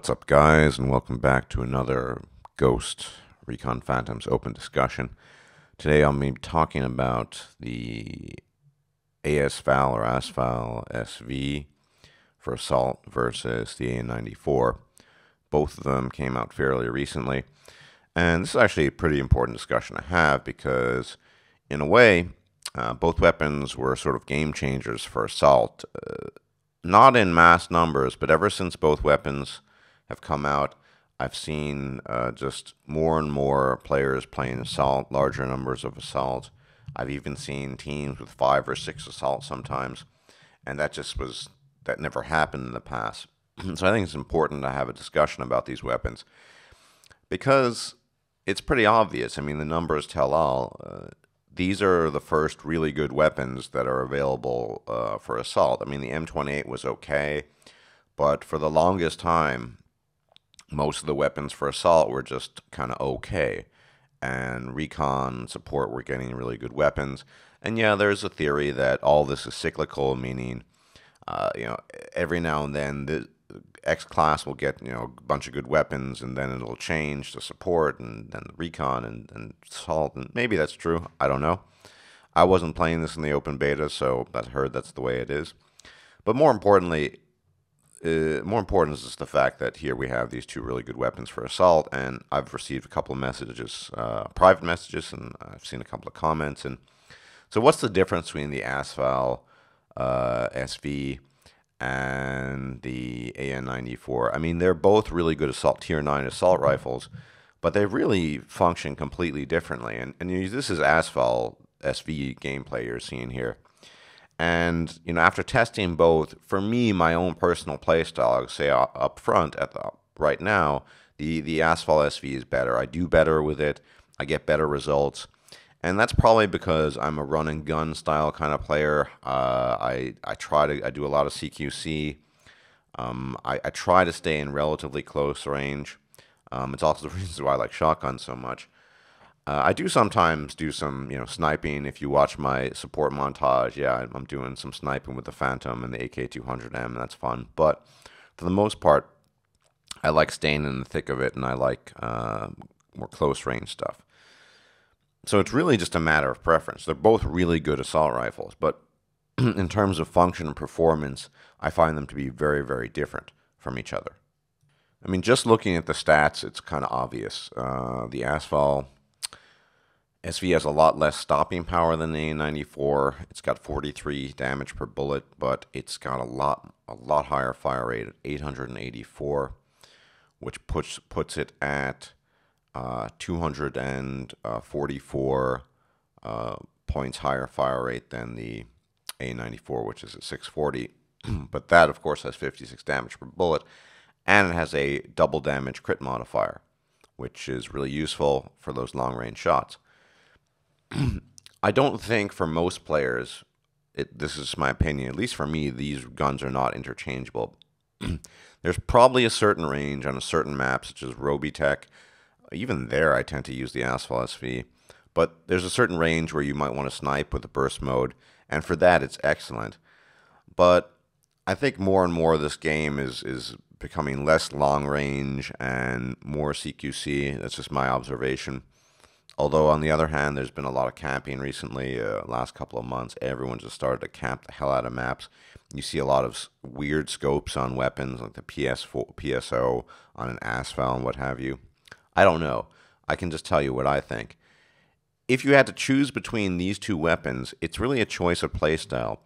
What's up, guys, and welcome back to another Ghost Recon Phantoms open discussion. Today I'll be talking about the Asval or Asval SV for Assault versus the AN94. Both of them came out fairly recently, and this is actually a pretty important discussion to have because, in a way, both weapons were sort of game changers for Assault. Not in mass numbers, but ever since both weapons have come out, I've seen just more and more players playing Assault, larger numbers of Assault. I've even seen teams with 5 or 6 Assault sometimes, and that never happened in the past. So I think it's important to have a discussion about these weapons because it's pretty obvious. I mean, the numbers tell all. These are the first really good weapons that are available for Assault. I mean, the M28 was okay, but for the longest time, most of the weapons for Assault were just kind of okay. And Recon support were getting really good weapons. And yeah, there's a theory that all this is cyclical, meaning, every now and then the X class will get, a bunch of good weapons, and then it'll change to support, and then Recon and Assault, and maybe that's true. I don't know. I wasn't playing this in the open beta, so I heard that's the way it is. But more important is just the fact that here we have these two really good weapons for Assault, and I've received a couple of messages, private messages, and I've seen a couple of comments. And so what's the difference between the Asval SV and the AN94? I mean, they're both really good Assault Tier 9 assault rifles, but they really function completely differently. And this is Asval SV gameplay you're seeing here. And, after testing both, for me, my own personal playstyle, I would say up front, right now, the Asval SV is better. I do better with it. I get better results. And that's probably because I'm a run and gun style kind of player. I do a lot of CQC. I try to stay in relatively close range. It's also the reason why I like shotguns so much. I do sometimes do some, sniping. If you watch my support montage, yeah, I'm doing some sniping with the Phantom and the AK-200M, and that's fun. But for the most part, I like staying in the thick of it, and I like more close range stuff. So it's really just a matter of preference. They're both really good assault rifles, but in terms of function and performance, I find them to be very, very different from each other. I mean, just looking at the stats, it's kind of obvious. The Asval SV has a lot less stopping power than the AN94. It's got 43 damage per bullet, but it's got a lot higher fire rate at 884, which puts it at 244 points higher fire rate than the AN94, which is at 640. But that, of course, has 56 damage per bullet, and it has a double damage crit modifier, which is really useful for those long-range shots. I don't think for most players, this is my opinion, at least for me, these guns are not interchangeable. There's probably a certain range on a certain map, such as Robitech. Even there, I tend to use the Asval SV. But there's a certain range where you might want to snipe with the burst mode, and for that, it's excellent. But I think more and more this game is becoming less long range and more CQC. That's just my observation. Although, on the other hand, there's been a lot of camping recently. Last couple of months, everyone just started to camp the hell out of maps. You see a lot of weird scopes on weapons, like the PSO on an Asval and what have you. I don't know. I can just tell you what I think. If you had to choose between these two weapons, it's really a choice of playstyle.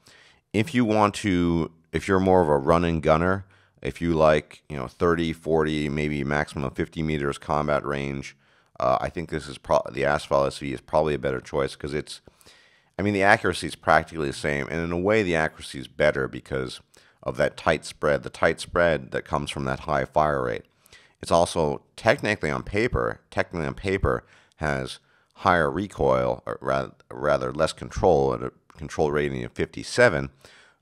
If you're more of a run and gunner, if you like, 30, 40, maybe maximum of 50 meters combat range, I think the Asval SV is probably a better choice because the accuracy is practically the same, and in a way the accuracy is better because of that tight spread, the tight spread that comes from that high fire rate. It's also technically on paper has higher recoil, or rather less control, at a control rating of 57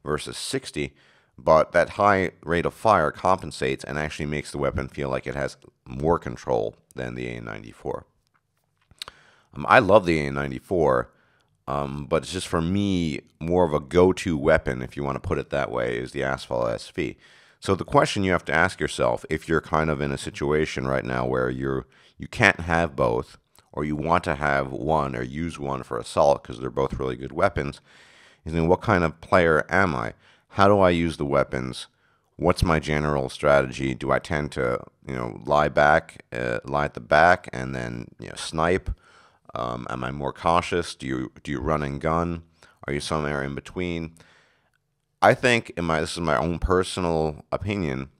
versus 60, but that high rate of fire compensates and actually makes the weapon feel like it has more control than the AN94. I love the AN94, but it's just, for me, more of a go-to weapon, if you want to put it that way, is the Asval SV. So the question you have to ask yourself, if you're kind of in a situation right now where you can't have both, or you want to have one or use one for assault because they're both really good weapons, is then what kind of player am I? How do I use the weapons? What's my general strategy? Do I tend to, lie at the back and then snipe? Am I more cautious? Do you run and gun? Are you somewhere in between? I think this is my own personal opinion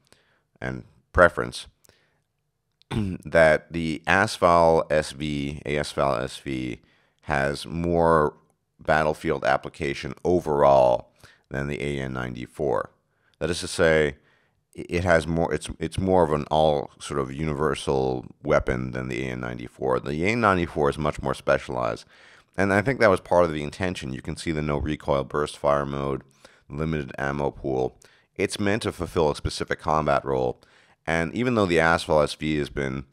and preference that the Asval SV has more battlefield application overall than the AN94. That is to say, it has more. It's more of an all sort of universal weapon than the AN94. The AN94 is much more specialized, and I think that was part of the intention. You can see the no recoil burst fire mode, limited ammo pool. It's meant to fulfill a specific combat role, and even though the Asval SV has been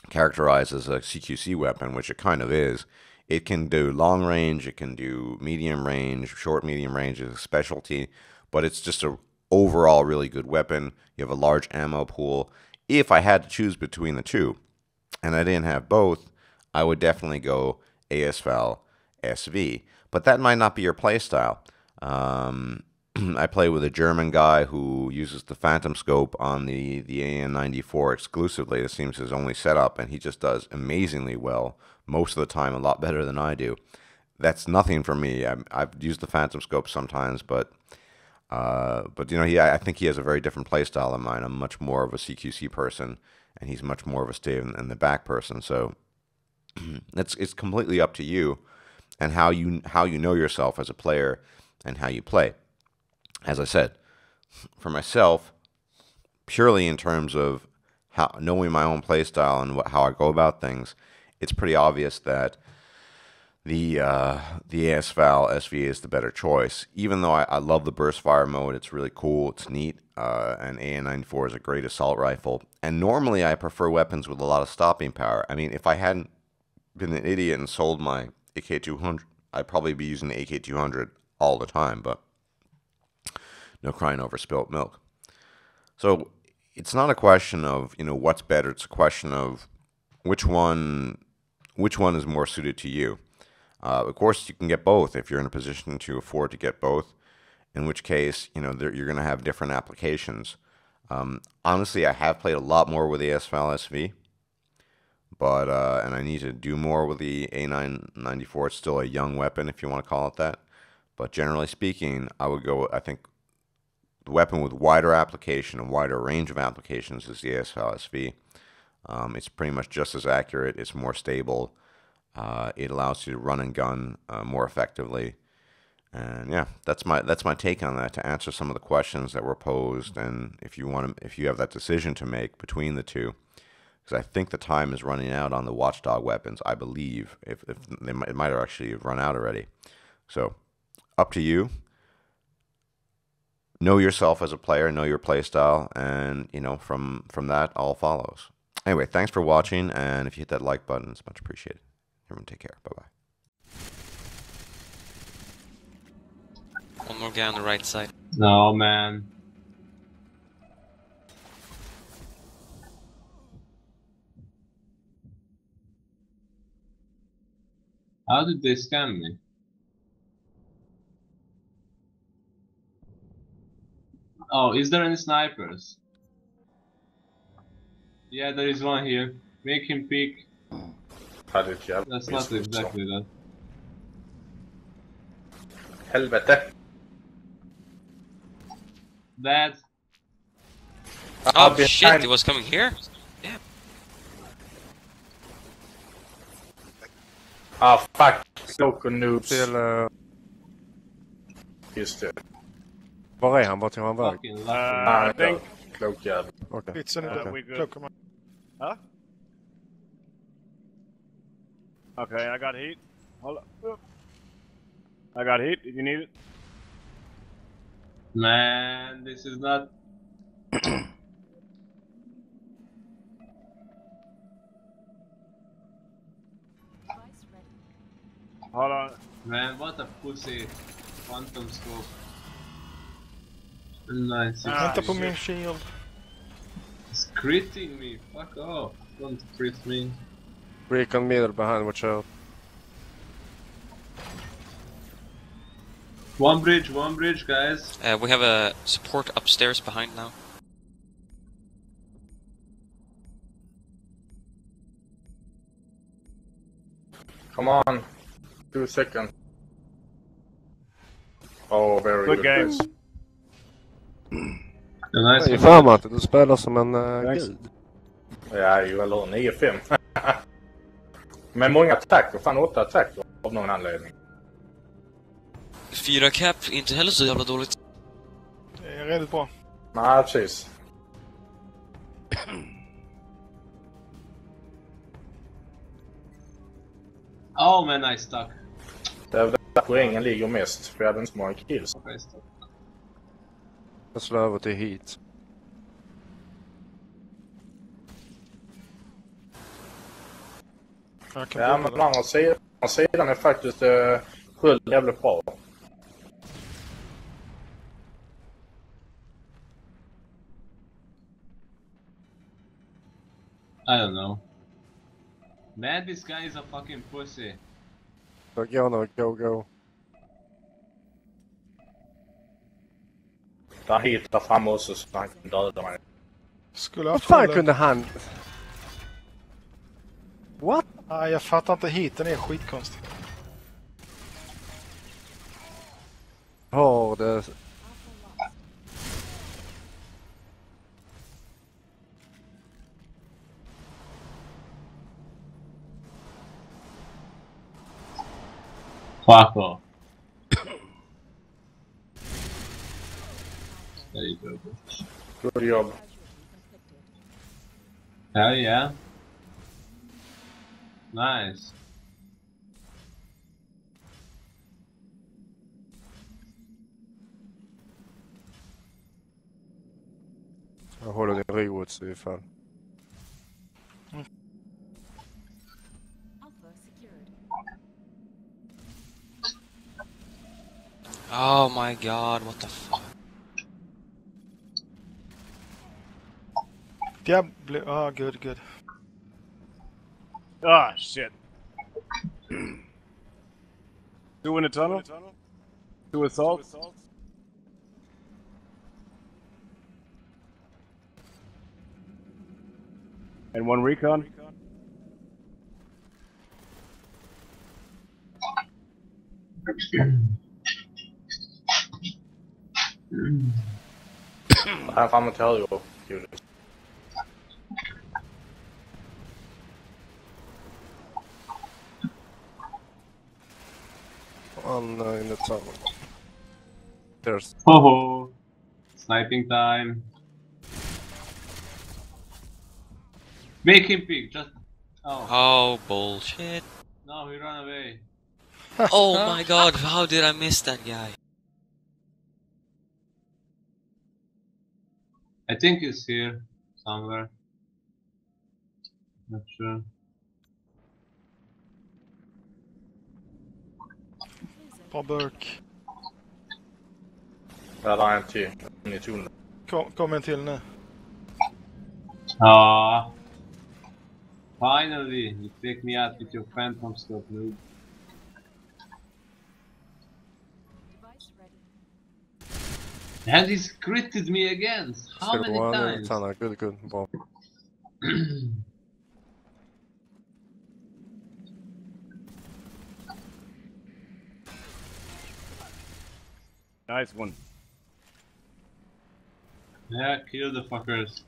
characterized as a CQC weapon, which it kind of is, it can do long range, it can do medium range, short medium range is a specialty, but it's just a overall really good weapon. You have a large ammo pool. If I had to choose between the two, and I didn't have both, I would definitely go Asval SV. But that might not be your playstyle. I play with a German guy who uses the Phantom Scope on the AN94 exclusively. It seems his only setup, and he just does amazingly well, most of the time a lot better than I do. That's nothing for me. I've used the Phantom Scope sometimes, but I think he has a very different play style than mine. I'm much more of a CQC person, and he's much more of a stay in the back person. So it's completely up to you, and how you know yourself as a player and how you play. As I said, for myself, purely in terms of knowing my own play style and how I go about things, it's pretty obvious that the Asval SV is the better choice. Even though I love the burst fire mode, it's really cool, it's neat, and AN94 is a great assault rifle. And normally I prefer weapons with a lot of stopping power. I mean, if I hadn't been an idiot and sold my AK200, I'd probably be using the AK200 all the time, but no crying over spilt milk. So it's not a question of what's better. It's a question of which one is more suited to you. Of course, you can get both if you're in a position to afford to get both, in which case, you're going to have different applications. Honestly, I have played a lot more with the Asval SV, but and I need to do more with the A994. It's still a young weapon, if you want to call it that. But generally speaking, I would go, I think, the weapon with wider application and wider range of applications is the Asval SV. It's pretty much just as accurate. It's more stable. It allows you to run and gun more effectively, and yeah, that's my take on that. To answer some of the questions that were posed, and if you have that decision to make between the two, because I think the time is running out on the Watchdog weapons. I believe if it might have actually run out already. So up to you. Know yourself as a player, know your play style, and from that all follows. Anyway, thanks for watching, and if you hit that like button, it's much appreciated. Everyone take care. Bye-bye. One more guy on the right side. No, man. How did they scam me? Oh, is there any snipers? Yeah, there is one here. Make him peek. That's not exactly that. Helvete. That. Oh shit, it was coming here? Yeah. Ah fuck. Local noobs. Just det. Var är han? Vart tog han väg? I think. Klok jävel. Okej. Klok, come on. Huh? Okay, I got heat. Hold up. I got heat if you need it. Man, this is not. Hold on. Man, what a pussy. Phantom scope. Nice. Vänta på min shield. It's critting me. Fuck off. Don't crit me. Recon middle behind, watch out. One bridge, guys. We have a support upstairs behind now. Come on. 2 seconds. Oh, very Good good. game. Guys. Nice. Ge fan Matte, du spelar som en gud. Ja, ju eller 9-5. Men många attacker, fan 8 attacker av någon anledning. 4 cap, inte heller så jävla dåligt. Det är väldigt bra. Nej, precis. Oh man, I stuck. Det är där poängen ligger mest, för jag hade inte så många kills. I stuck. Jag slår över till hit. Jag kan Ja, bygga men det. på andra sidan är faktiskt sköld jävligt bra. I don't know. Man, this guy is a fucking pussy. Så gå nu, go. Där hittar fram också så han kan döda mig. Skulle Vad haft fan skölden. kunde han... What? Nej, jag fattar inte hit. Den är skitkonstig. Har det... Fuck off. There you go. Good jobb. Hell yeah. Nice. Jag håller din roet så ifall. Oh my god, what the fuck? Diablo. Ah, good. Ah, shit. 2 in the tunnel. 2 assaults. And 1 recon. Här framme till höger. Kul. On in the tunnel. There's... Oh, sniping time. Make him pick. Just. Oh Oh, bullshit. no, he ran away. Oh my god, how did I miss that guy? I think he's here somewhere. Not sure. Bra burk. Där är en till. I tunneln. Kom en till nu. Ah, finally, you take me out with your phantom scope, noob. And he's critted me again. How Ska many du vara times? Tanna, good. Bra. Nice one. Yeah, kill the fuckers.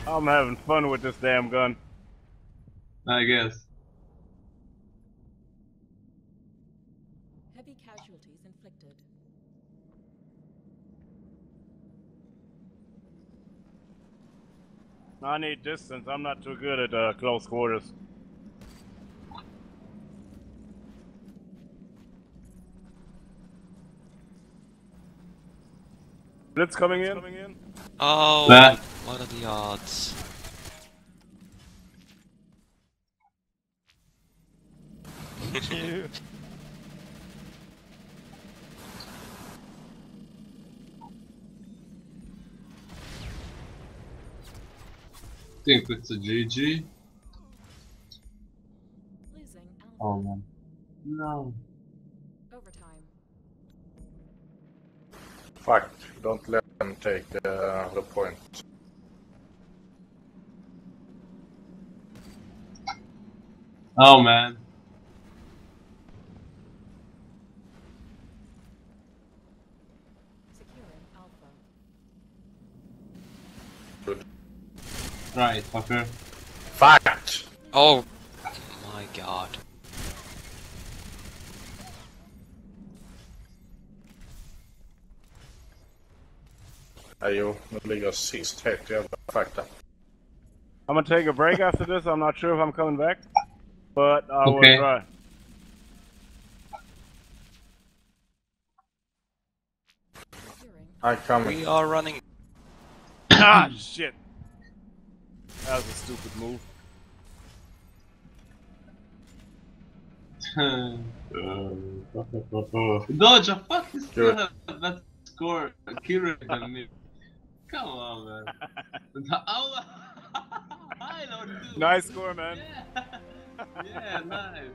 I'm having fun with this damn gun. I guess. Heavy casualties inflicted. I need distance. I'm not too good at close quarters. Blitz coming in. Oh, Nah. what are the odds? think it's a GG. Losing Alpha. Oh man. No. Overtime. Fuck, don't let them take the point. Oh man. Securing Alpha. Good. Right, fucker. Fuck! Oh my god. Jo, nu ligger jag sist. Helt jävla fakta. I'm gonna take a break after this. I'm not sure if I'm coming back, but I will Okay. try. Securing I come. We are running. Ah, shit. That was a stupid move. Dodge, I fucking still Good. have that score accurate than me. Come on, man. Oh, I don't do. Nice score, man. Yeah, yeah, nice.